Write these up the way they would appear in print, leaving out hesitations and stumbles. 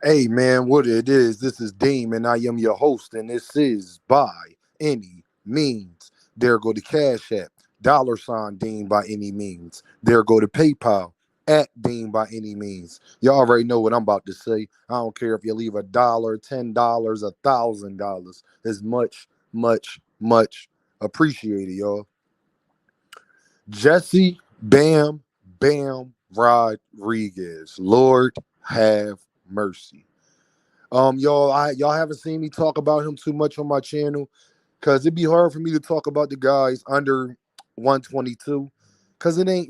Hey man, what it is? This is Dean, and I am your host, and this is By Any Means. There go the Cash App, $ Dean by any means. There go the PayPal at Dean by any means. You already know what I'm about to say. I don't care if you leave $1, $10, $1,000. It's much appreciated, y'all. Jesse Bam Rodriguez. Lord have mercy. Y'all haven't seen me talk about him too much on my channel because it'd be hard for me to talk about the guys under 122 because it ain't,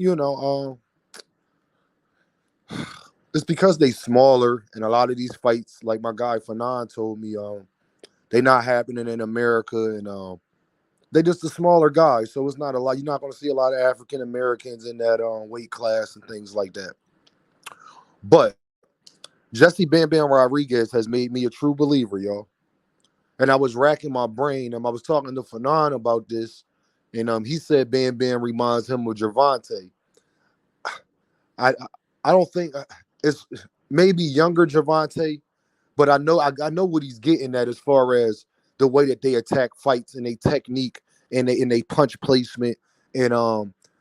it's because they smaller and a lot of these fights, like my guy Fanon told me, they not happening in America and they just the smaller guys, so it's not a lot. You're not going to see a lot of African Americans in that weight class and things like that. But Jesse Bam Rodriguez has made me a true believer, y'all. And I was racking my brain, and I was talking to Fanon about this, and he said Bam reminds him of Javante. I I don't think it's maybe younger Javante, but I know what he's getting at as far as the way that they attack fights and they technique and they punch placement and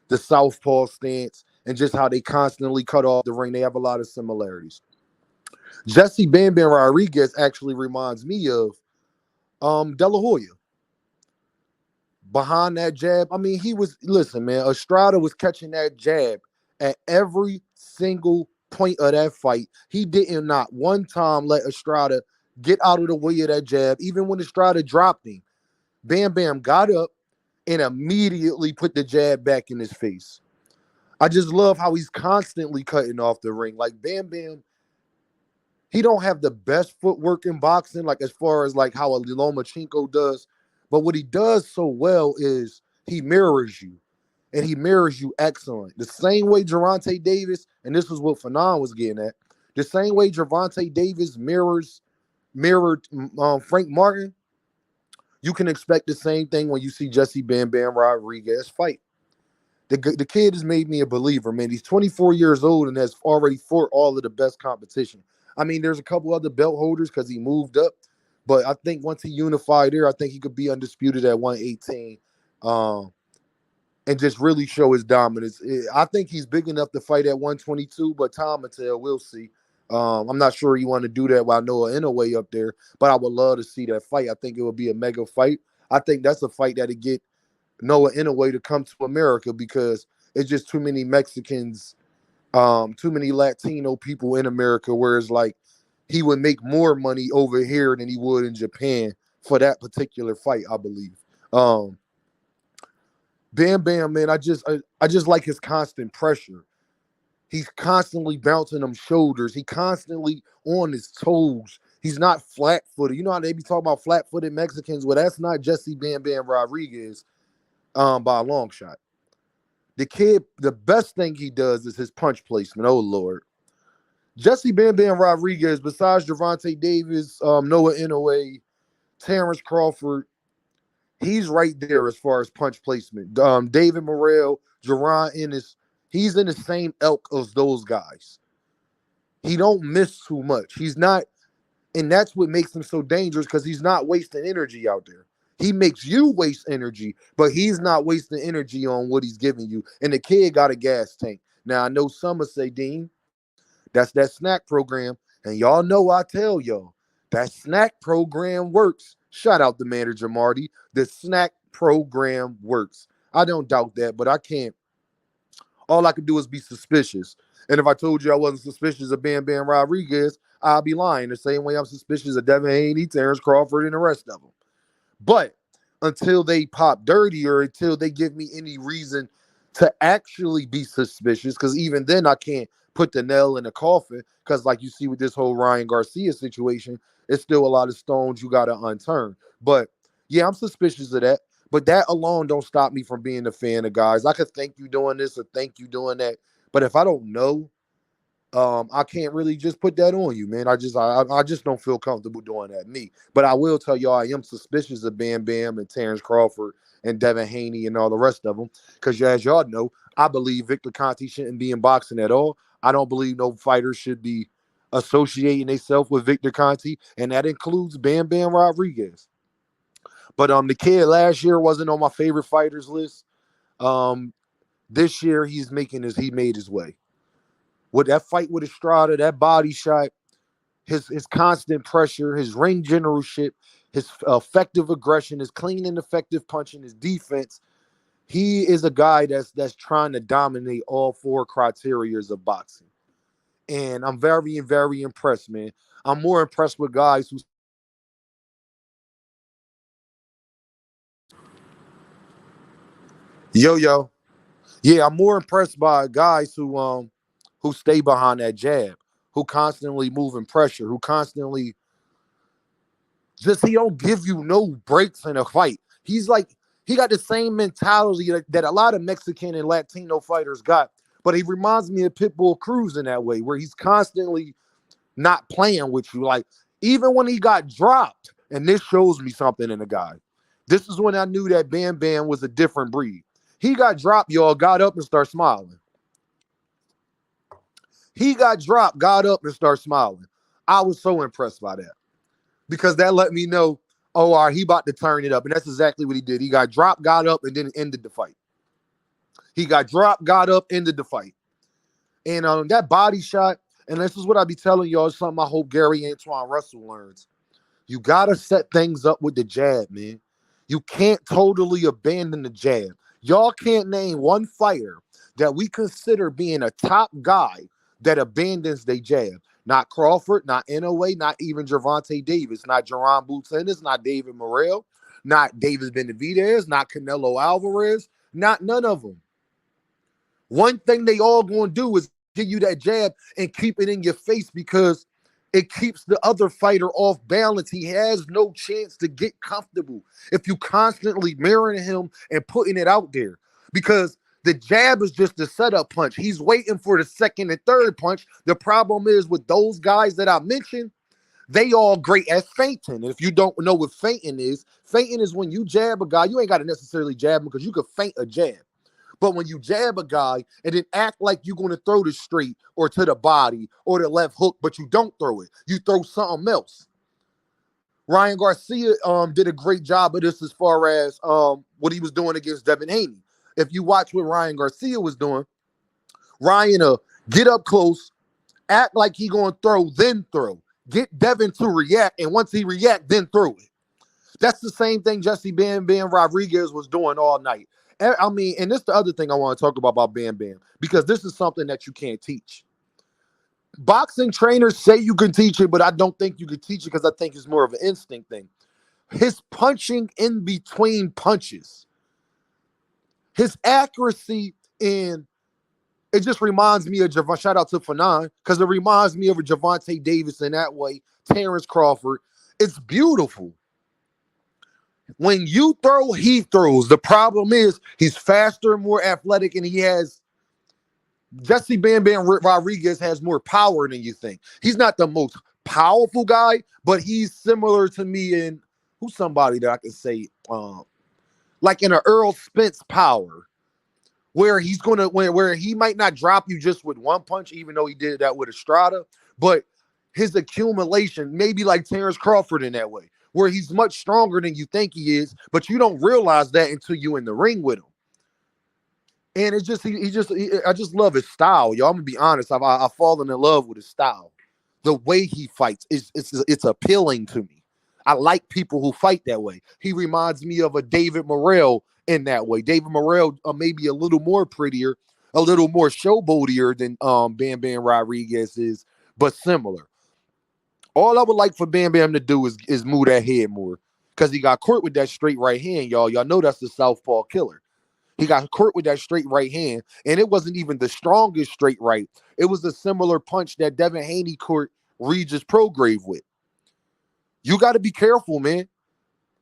the southpaw stance and just how they constantly cut off the ring. They have a lot of similarities. Jesse Bam Rodriguez actually reminds me of De La Hoya behind that jab. I mean, he was listen, man. Estrada was catching that jab at every single point of that fight. He didn't not one time let Estrada get out of the way of that jab. Even when Estrada dropped him, Bam got up and immediately put the jab back in his face. I just love how he's constantly cutting off the ring. Like Bam, he don't have the best footwork in boxing, like as far as like how a Lomachenko does. But what he does so well is he mirrors you, and he mirrors you excellent. The same way Gervonta Davis, and this was what Fanon was getting at, the same way Gervonta Davis mirrored Frank Martin, you can expect the same thing when you see Jesse Bam Rodriguez fight. The kid has made me a believer, man. He's 24 years old and has already fought all of the best competition. I mean, there's a couple other belt holders because he moved up, but I think once he unified there, I think he could be undisputed at 118, um, and just really show his dominance. I think he's big enough to fight at 122, but time will tell. We'll see. I'm not sure he want to do that while Noah Inoue up there, but I would love to see that fight. I think it would be a mega fight. I think that's a fight that'd get Noah Inoue to come to America because it's just too many Mexicans, too many Latino people in America. Whereas like he would make more money over here than he would in Japan for that particular fight, I believe. Um, Bam, man, I just like his constant pressure. He's constantly bouncing them shoulders. He constantly on his toes. He's not flat footed. You know how they be talking about flat footed Mexicans? Well, that's not Jesse Bam Rodriguez by a long shot. The kid, the best thing he does is his punch placement. Oh Lord, Jesse Bam Rodriguez, besides Gervonta Davis, Noah Inoue, Terrence Crawford, he's right there as far as punch placement. David Morrell, Jerron Ennis, he's in the same elk as those guys. He don't miss too much. He's not, and that's what makes him so dangerous because he's not wasting energy out there. He makes you waste energy, but he's not wasting energy on what he's giving you. And the kid got a gas tank. Now I know some will say, Dean, that's that snack program. And y'all know I tell y'all that snack program works. Shout out the manager Marty. The snack program works. I don't doubt that, but I can't. All I could do is be suspicious. And if I told you I wasn't suspicious of Bam Rodriguez, I'd be lying. The same way I'm suspicious of Devin Haney, Terrence Crawford, and the rest of them. But until they pop dirty or until they give me any reason to actually be suspicious, because even then I can't put the nail in the coffin, because like you see with this whole Ryan Garcia situation, it's still a lot of stones you got to unturn. But yeah, I'm suspicious of that. But that alone don't stop me from being a fan of guys. I could think you doing this or think you doing that. But if I don't know, I can't really just put that on you, man. I just don't feel comfortable doing that. Me. But I will tell y'all I am suspicious of Bam and Terrence Crawford and Devin Haney and all the rest of them. Because as y'all know, I believe Victor Conte shouldn't be in boxing at all. I don't believe no fighter should be associating themselves with Victor Conti, and that includes Bam Bam Rodriguez. But the kid last year wasn't on my favorite fighters list. Um, this year he made his way. With that fight with Estrada, that body shot, his constant pressure, his ring generalship, his effective aggression, his clean and effective punching, his defense. He is a guy that's trying to dominate all four criterias of boxing. And I'm very, very impressed, man. I'm more impressed with guys who yo. Yeah, I'm more impressed by guys who stay behind that jab, who constantly moving pressure, who constantly just he don't give you no breaks in a fight. He's like he got the same mentality that a lot of Mexican and Latino fighters got, but he reminds me of Pitbull Cruz in that way, where he's constantly not playing with you. Like even when he got dropped, and this shows me something in the guy. This is when I knew that Bam Bam was a different breed. He got dropped, y'all, got up and started smiling. He got dropped, got up and started smiling. I was so impressed by that because that let me know, oh, all right, he about to turn it up. And that's exactly what he did. He got dropped, got up, and then ended the fight. He got dropped, got up, ended the fight. And that body shot, and this is what I be telling y'all, it's something I hope Gary Antoine Russell learns. You got to set things up with the jab, man. You can't totally abandon the jab. Y'all can't name one fighter that we consider being a top guy that abandons their jab. Not Crawford, not Inoue, not even Gervonta Davis, not Jerron Boutinez, not David Morrell, not David Benavidez, not Canelo Alvarez, not none of them. One thing they all going to do is give you that jab and keep it in your face because it keeps the other fighter off balance. He has no chance to get comfortable if you constantly mirroring him and putting it out there because the jab is just the setup punch. He's waiting for the second and third punch. The problem is with those guys that I mentioned, they all great at feinting. And if you don't know what feinting is when you jab a guy, you ain't got to necessarily jab him because you could feint a jab. But when you jab a guy and then act like you're going to throw the straight or to the body or the left hook, but you don't throw it. You throw something else. Ryan Garcia did a great job of this as far as what he was doing against Devin Haney. If you watch what Ryan Garcia was doing, Ryan get up close, act like he going to throw, then throw. Get Devin to react, and once he react, then throw it. That's the same thing Jesse Bam Bam Rodriguez was doing all night. I mean, and this is the other thing I want to talk about Bam Bam, because this is something that you can't teach. Boxing trainers say you can teach it, but I don't think you can teach it because I think it's more of an instinct thing. His punching in between punches, his accuracy in, it just reminds me of shout out to Fanon, because it reminds me of a Gervonta Davis in that way, Terrence Crawford. It's beautiful. When you throw, he throws. The problem is he's faster, more athletic, and he has Jesse Bam Bam Rodriguez has more power than you think. He's not the most powerful guy, but he's similar to me in who's somebody that I can say like in an Earl Spence power, where he's gonna where he might not drop you just with one punch, even though he did that with Estrada, but his accumulation, maybe like Terrence Crawford in that way, where he's much stronger than you think he is, but you don't realize that until you're in the ring with him. And it's just, I just love his style, y'all. I'm gonna be honest. I've fallen in love with his style. The way he fights it's appealing to me. I like people who fight that way. He reminds me of a David Morrell in that way. David Morrell maybe a little more prettier, a little more showboatier than Bam Bam Rodriguez is, but similar. All I would like for Bam Bam to do is move that head more, because he got caught with that straight right hand, y'all. Y'all know that's the southpaw killer. He got caught with that straight right hand, and it wasn't even the strongest straight right. It was a similar punch that Devin Haney caught Regis Prograve with. You got to be careful, man.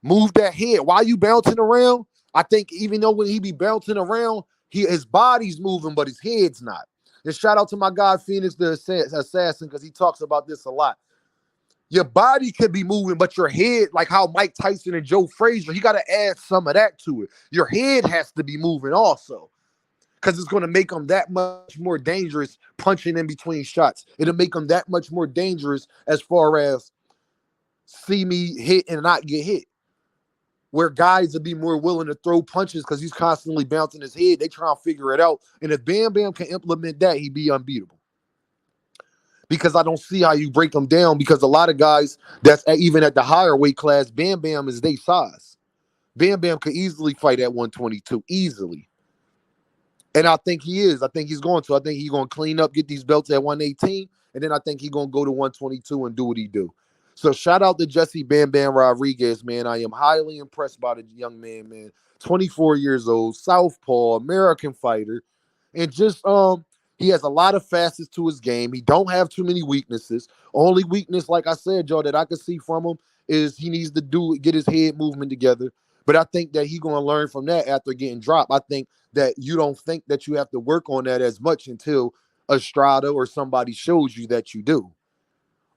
Move that head. Why you bouncing around? I think even though when he be bouncing around, his body's moving, but his head's not. And shout out to my guy, Phoenix the Assassin, because he talks about this a lot. Your body can be moving, but your head, like how Mike Tyson and Joe Frazier, you got to add some of that to it. Your head has to be moving also. because it's going to make him that much more dangerous punching in between shots. It'll make him that much more dangerous as far as see me hit and not get hit. Where guys will be more willing to throw punches because he's constantly bouncing his head. They try to figure it out. And if Bam Bam can implement that, he'd be unbeatable. Because I don't see how you break them down, because a lot of guys that's even at the higher weight class, Bam Bam is their size. Bam Bam could easily fight at 122, easily. And I think he is. I think he's going to. I think he's going to clean up, get these belts at 118, and then I think he's going to go to 122 and do what he do. So shout out to Jesse Bam Bam Rodriguez, man. I am highly impressed by the young man. 24 years old, southpaw, American fighter. And just he has a lot of facets to his game. He don't have too many weaknesses. Only weakness, like I said, Joe, that I can see from him is he needs to get his head movement together. But I think that he's going to learn from that after getting dropped. I think that you don't think that you have to work on that as much until Estrada or somebody shows you that you do.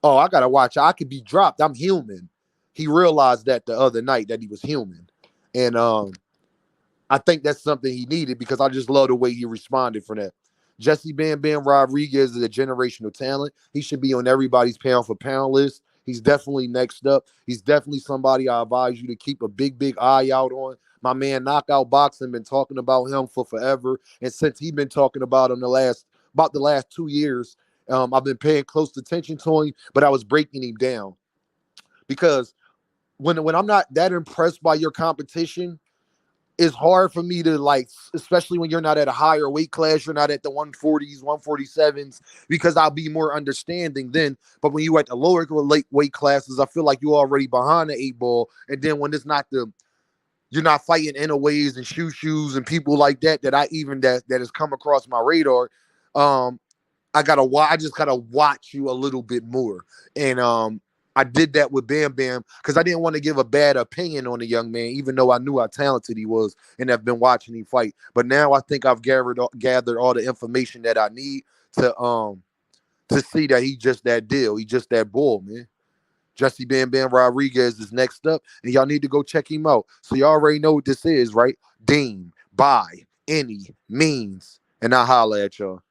Oh, I got to watch. I could be dropped. I'm human. He realized that the other night that he was human. And I think that's something he needed, because I just love the way he responded for that. Jesse Bam Bam Rodriguez is a generational talent. He should be on everybody's pound for pound list. He's definitely next up. He's definitely somebody I advise you to keep a big eye out on. My man Knockout Boxing been talking about him for forever. And since he's been talking about him about the last 2 years, I've been paying close attention to him, but I was breaking him down. Because when I'm not that impressed by your competition, it's hard for me to, like, especially when you're not at a higher weight class, you're not at the 140s, 147s, because I'll be more understanding then. But when you at the lower weight classes, I feel like you're already behind the 8 ball. And then when it's not you're not fighting Inoways and shoes and people like that that has come across my radar. I just gotta watch you a little bit more. And I did that with Bam Bam because I didn't want to give a bad opinion on the young man, even though I knew how talented he was and have been watching him fight. But now I think I've gathered all the information that I need to see that he's just that deal. He's just that bull, man. Jesse Bam Bam Rodriguez is next up, and y'all need to go check him out. So y'all already know what this is, right? Deem by any means, and I'll holla at y'all.